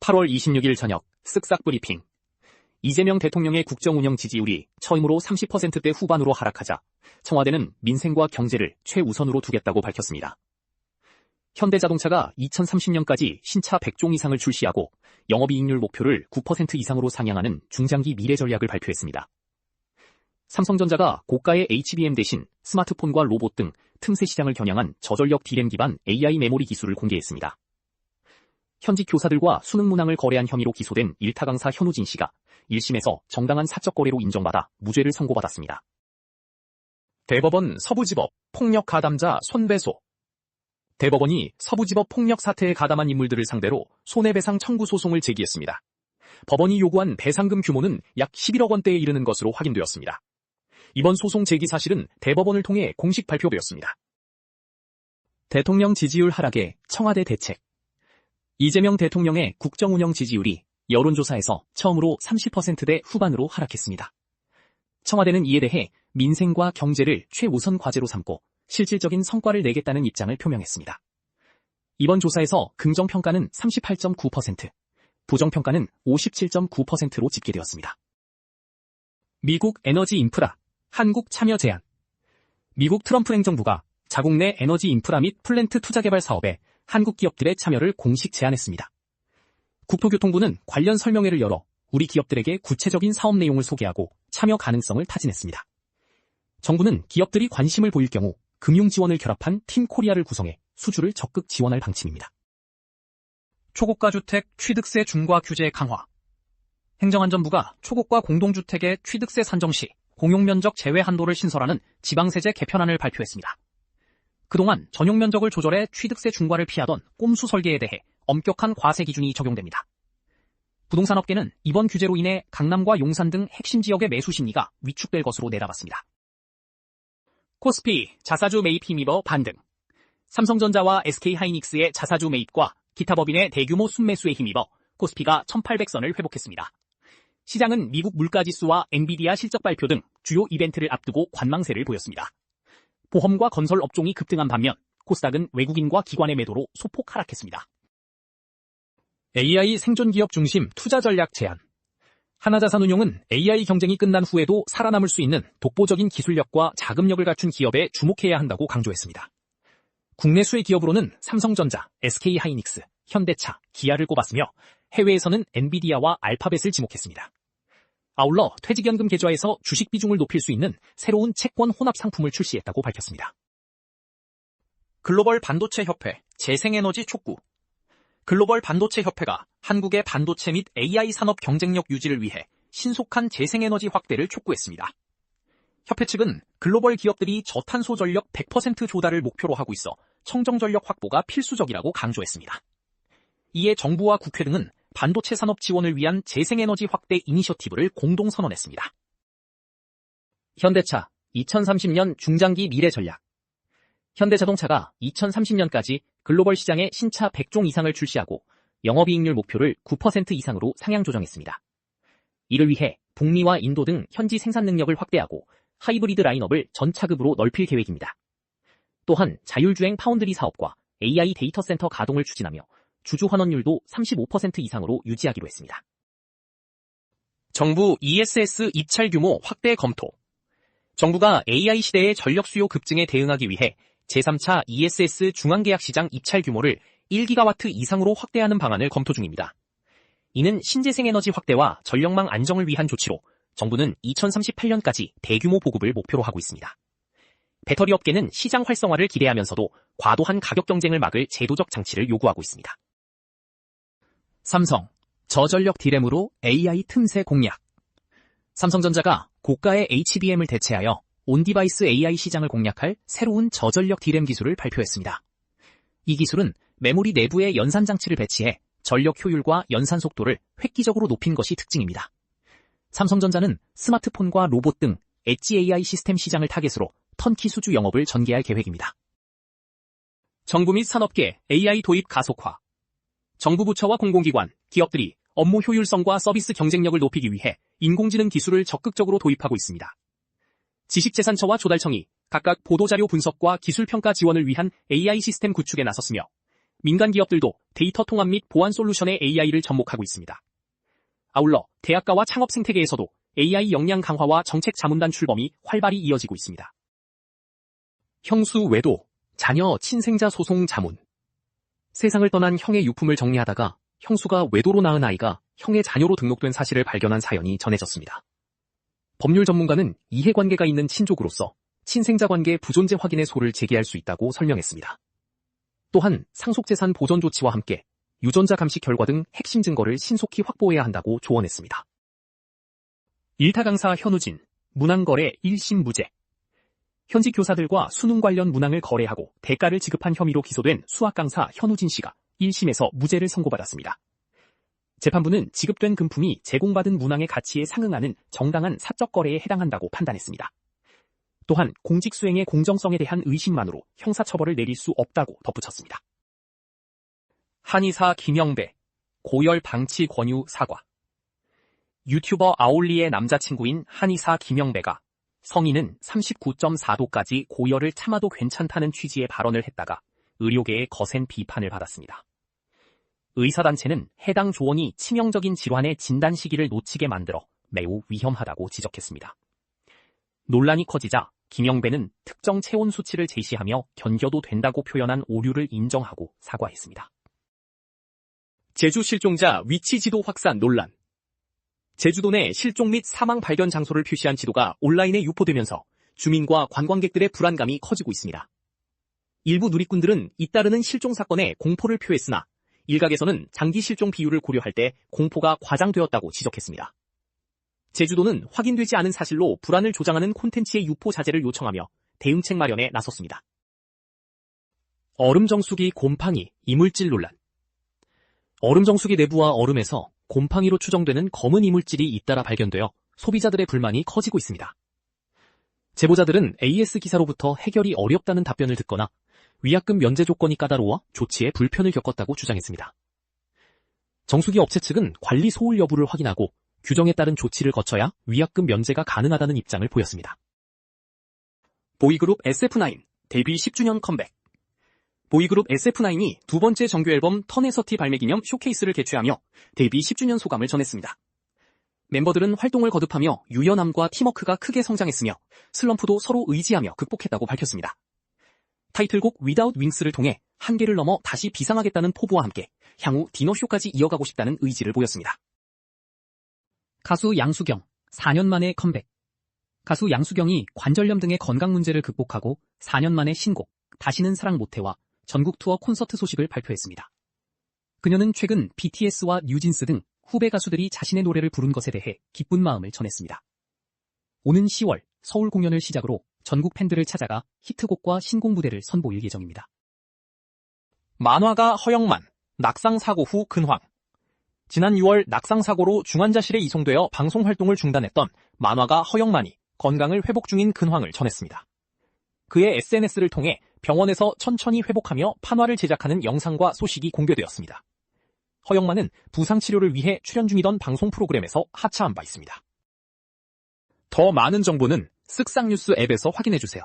8월 26일 저녁 쓱싹 브리핑. 이재명 대통령의 국정운영 지지율이 처음으로 30%대 후반으로 하락하자 청와대는 민생과 경제를 최우선으로 두겠다고 밝혔습니다. 현대자동차가 2030년까지 신차 100종 이상을 출시하고 영업이익률 목표를 9% 이상으로 상향하는 중장기 미래 전략을 발표했습니다. 삼성전자가 고가의 HBM 대신 스마트폰과 로봇 등 틈새 시장을 겨냥한 저전력 D램 기반 AI 메모리 기술을 공개했습니다. 현직 교사들과 수능 문항을 거래한 혐의로 기소된 일타 강사 현우진 씨가 1심에서 정당한 사적 거래로 인정받아 무죄를 선고받았습니다. 대법원 서부지법 폭력 가담자 손배소. 대법원이 서부지법 폭력 사태에 가담한 인물들을 상대로 손해배상 청구 소송을 제기했습니다. 법원이 요구한 배상금 규모는 약 11억 원대에 이르는 것으로 확인되었습니다. 이번 소송 제기 사실은 대법원을 통해 공식 발표되었습니다. 대통령 지지율 하락에 청와대 대책. 이재명 대통령의 국정운영 지지율이 여론조사에서 처음으로 30%대 후반으로 하락했습니다. 청와대는 이에 대해 민생과 경제를 최우선 과제로 삼고 실질적인 성과를 내겠다는 입장을 표명했습니다. 이번 조사에서 긍정평가는 38.9%, 부정평가는 57.9%로 집계되었습니다. 미국 에너지 인프라, 한국 참여 제한. 미국 트럼프 행정부가 자국 내 에너지 인프라 및 플랜트 투자 개발 사업에 한국 기업들의 참여를 공식 제안했습니다. 국토교통부는 관련 설명회를 열어 우리 기업들에게 구체적인 사업 내용을 소개하고 참여 가능성을 타진했습니다. 정부는 기업들이 관심을 보일 경우 금융 지원을 결합한 팀 코리아를 구성해 수주를 적극 지원할 방침입니다. 초고가 주택 취득세 중과 규제 강화. 행정안전부가 초고가 공동주택의 취득세 산정 시 공용면적 제외 한도를 신설하는 지방세제 개편안을 발표했습니다. 그동안 전용면적을 조절해 취득세 중과를 피하던 꼼수 설계에 대해 엄격한 과세 기준이 적용됩니다. 부동산업계는 이번 규제로 인해 강남과 용산 등 핵심 지역의 매수 심리가 위축될 것으로 내다봤습니다. 코스피 자사주 매입 힘입어 반등. 삼성전자와 SK하이닉스의 자사주 매입과 기타 법인의 대규모 순매수에 힘입어 코스피가 1800선을 회복했습니다. 시장은 미국 물가지수와 엔비디아 실적 발표 등 주요 이벤트를 앞두고 관망세를 보였습니다. 보험과 건설 업종이 급등한 반면 코스닥은 외국인과 기관의 매도로 소폭 하락했습니다. AI 생존 기업 중심 투자 전략 제안. 하나자산운용은 AI 경쟁이 끝난 후에도 살아남을 수 있는 독보적인 기술력과 자금력을 갖춘 기업에 주목해야 한다고 강조했습니다. 국내 수혜 기업으로는 삼성전자, SK하이닉스, 현대차, 기아를 꼽았으며 해외에서는 엔비디아와 알파벳을 지목했습니다. 아울러 퇴직연금 계좌에서 주식 비중을 높일 수 있는 새로운 채권 혼합 상품을 출시했다고 밝혔습니다. 글로벌 반도체 협회 재생에너지 촉구. 글로벌 반도체 협회가 한국의 반도체 및 AI 산업 경쟁력 유지를 위해 신속한 재생에너지 확대를 촉구했습니다. 협회 측은 글로벌 기업들이 저탄소 전력 100% 조달을 목표로 하고 있어 청정전력 확보가 필수적이라고 강조했습니다. 이에 정부와 국회 등은 반도체 산업 지원을 위한 재생에너지 확대 이니셔티브를 공동 선언했습니다. 현대차 2030년 중장기 미래 전략. 현대자동차가 2030년까지 글로벌 시장에 신차 100종 이상을 출시하고 영업이익률 목표를 9% 이상으로 상향 조정했습니다. 이를 위해 북미와 인도 등 현지 생산 능력을 확대하고 하이브리드 라인업을 전 차급으로 넓힐 계획입니다. 또한 자율주행 파운드리 사업과 AI 데이터 센터 가동을 추진하며 주주 환원율도 35% 이상으로 유지하기로 했습니다. 정부 ESS 입찰 규모 확대 검토. 정부가 AI 시대의 전력 수요 급증에 대응하기 위해 제3차 ESS 중앙계약시장 입찰 규모를 1기가와트 이상으로 확대하는 방안을 검토 중입니다. 이는 신재생에너지 확대와 전력망 안정을 위한 조치로 정부는 2038년까지 대규모 보급을 목표로 하고 있습니다. 배터리 업계는 시장 활성화를 기대하면서도 과도한 가격 경쟁을 막을 제도적 장치를 요구하고 있습니다. 삼성, 저전력 D램으로 AI 틈새 공략. 삼성전자가 고가의 HBM을 대체하여 온디바이스 AI 시장을 공략할 새로운 저전력 D램 기술을 발표했습니다. 이 기술은 메모리 내부에 연산 장치를 배치해 전력 효율과 연산 속도를 획기적으로 높인 것이 특징입니다. 삼성전자는 스마트폰과 로봇 등 엣지 AI 시스템 시장을 타겟으로 턴키 수주 영업을 전개할 계획입니다. 정부 및 산업계 AI 도입 가속화. 정부 부처와 공공기관, 기업들이 업무 효율성과 서비스 경쟁력을 높이기 위해 인공지능 기술을 적극적으로 도입하고 있습니다. 지식재산처와 조달청이 각각 보도자료 분석과 기술평가 지원을 위한 AI 시스템 구축에 나섰으며 민간 기업들도 데이터 통합 및 보안 솔루션의 AI를 접목하고 있습니다. 아울러 대학가와 창업 생태계에서도 AI 역량 강화와 정책 자문단 출범이 활발히 이어지고 있습니다. 형수 외도, 자녀 친생자 소송 자문. 세상을 떠난 형의 유품을 정리하다가 형수가 외도로 낳은 아이가 형의 자녀로 등록된 사실을 발견한 사연이 전해졌습니다. 법률 전문가는 이해관계가 있는 친족으로서 친생자 관계 부존재 확인의 소를 제기할 수 있다고 설명했습니다. 또한 상속재산 보전 조치와 함께 유전자 감식 결과 등 핵심 증거를 신속히 확보해야 한다고 조언했습니다. 일타 강사 현우진, 문항거래 1심 무죄. 현직 교사들과 수능 관련 문항을 거래하고 대가를 지급한 혐의로 기소된 수학 강사 현우진 씨가 1심에서 무죄를 선고받았습니다. 재판부는 지급된 금품이 제공받은 문항의 가치에 상응하는 정당한 사적 거래에 해당한다고 판단했습니다. 또한 공직 수행의 공정성에 대한 의심만으로 형사처벌을 내릴 수 없다고 덧붙였습니다. 한의사 김영배, 고열 방치 권유 사과. 유튜버 아올리의 남자친구인 한의사 김영배가 성인은 39.4도까지 고열을 참아도 괜찮다는 취지의 발언을 했다가 의료계의 거센 비판을 받았습니다. 의사단체는 해당 조언이 치명적인 질환의 진단 시기를 놓치게 만들어 매우 위험하다고 지적했습니다. 논란이 커지자 김영배는 특정 체온 수치를 제시하며 견뎌도 된다고 표현한 오류를 인정하고 사과했습니다. 제주 실종자 위치 지도 확산 논란. 제주도 내 실종 및 사망 발견 장소를 표시한 지도가 온라인에 유포되면서 주민과 관광객들의 불안감이 커지고 있습니다. 일부 누리꾼들은 잇따르는 실종 사건에 공포를 표했으나 일각에서는 장기 실종 비율을 고려할 때 공포가 과장되었다고 지적했습니다. 제주도는 확인되지 않은 사실로 불안을 조장하는 콘텐츠의 유포 자제를 요청하며 대응책 마련에 나섰습니다. 얼음 정수기 곰팡이, 이물질 논란. 얼음 정수기 내부와 얼음에서 곰팡이로 추정되는 검은 이물질이 잇따라 발견되어 소비자들의 불만이 커지고 있습니다. 제보자들은 AS 기사로부터 해결이 어렵다는 답변을 듣거나 위약금 면제 조건이 까다로워 조치에 불편을 겪었다고 주장했습니다. 정수기 업체 측은 관리 소홀 여부를 확인하고 규정에 따른 조치를 거쳐야 위약금 면제가 가능하다는 입장을 보였습니다. 보이그룹 SF9 데뷔 10주년 컴백. 보이그룹 SF9이 두 번째 정규 앨범 턴에서티 발매 기념 쇼케이스를 개최하며 데뷔 10주년 소감을 전했습니다. 멤버들은 활동을 거듭하며 유연함과 팀워크가 크게 성장했으며 슬럼프도 서로 의지하며 극복했다고 밝혔습니다. 타이틀곡 Without Wings를 통해 한계를 넘어 다시 비상하겠다는 포부와 함께 향후 디너쇼까지 이어가고 싶다는 의지를 보였습니다. 가수 양수경, 4년 만에 컴백. 가수 양수경이 관절염 등의 건강 문제를 극복하고 4년 만에 신곡 다시는 사랑 못해와 전국 투어 콘서트 소식을 발표했습니다. 그녀는 최근 BTS와 뉴진스 등 후배 가수들이 자신의 노래를 부른 것에 대해 기쁜 마음을 전했습니다. 오는 10월 서울 공연을 시작으로 전국 팬들을 찾아가 히트곡과 신곡 무대를 선보일 예정입니다. 만화가 허영만, 낙상사고 후 근황. 지난 6월 낙상사고로 중환자실에 이송되어 방송 활동을 중단했던 만화가 허영만이 건강을 회복 중인 근황을 전했습니다. 그의 SNS를 통해 병원에서 천천히 회복하며 판화를 제작하는 영상과 소식이 공개되었습니다. 허영만은 부상 치료를 위해 출연 중이던 방송 프로그램에서 하차한 바 있습니다. 더 많은 정보는 쓱싹뉴스 앱에서 확인해주세요.